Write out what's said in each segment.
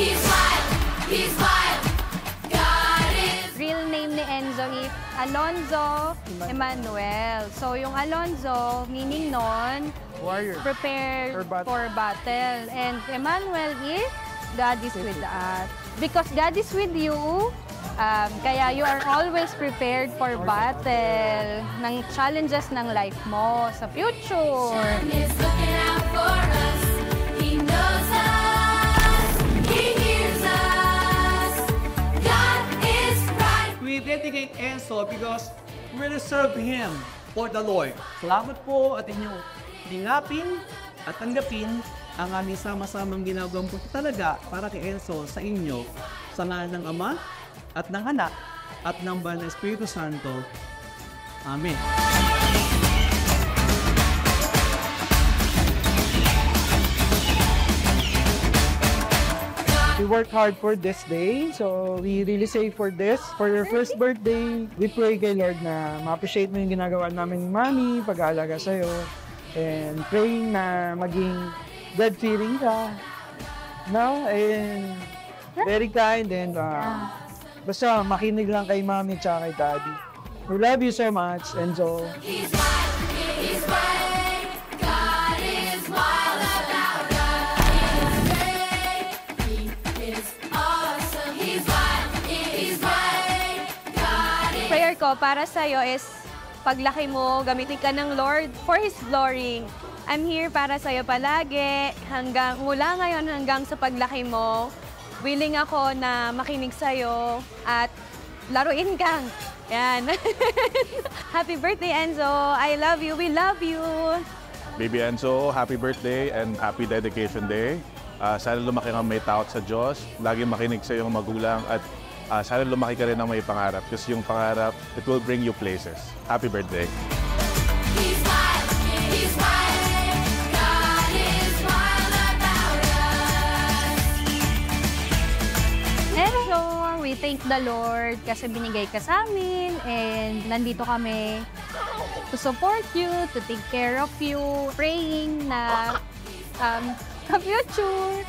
He's wild, he's wild. God is... Real name ni Enzo is Alonzo Emmanuel. So yung Alonzo, meaning nun, Warrior. prepared For for battle. And Emmanuel is God is with us. Because God is with you, kaya you are always prepared for battle ng challenges ng life mo sa future. Is looking out for us. He knows us. He hears us. God is right. We dedicate Enzo because we really serve Him for the Lord. Salamat po at inyong lingapin at tanggapin ang aming sama-samang ginagawang po talaga para kay Enzo sa inyo sa ngalan ng Ama at ng Anak at ng Banal na Espiritu Santo. Amen. We work hard for this day, so we really save for this. For your first birthday, we pray kay Lord na ma-appreciate mo yung ginagawa namin ni Mami, pag-aalaga sa'yo, and praying na maging God-fearing ka, no? And very kind, and basta makinig lang kay Mami at kay Daddy. We love you so much, Enzo. He's wild, he's right. God is wild about us. He's great, he is awesome. He's wild, he's right. God is... Prayer ko para sa'yo is paglaki mo, gamitin ka ng Lord for His glory. I'm here para sa'yo palagi, mula ngayon hanggang sa paglaki mo. Willing ako na makinig sa'yo at laruin ka. Yan. Happy birthday, Enzo. I love you. We love you. Baby Enzo, happy birthday and happy dedication day. Sana lumaki kang may takot sa Diyos, laging makinig sa iyong magulang at sana lumaki ka rin ng may pangarap kasi yung pangarap, it will bring you places. Happy birthday. He's wild, he's right. God is wild about us. Enzo, we thank the Lord kasi binigay ka sa amin and nandito kami to support you, to take care of you, praying na sa future,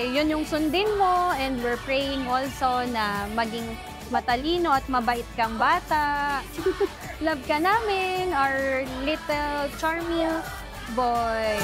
yun yung sundin mo, and we're praying also na maging matalino at mabait kang bata. Love ka namin, our little charming boy.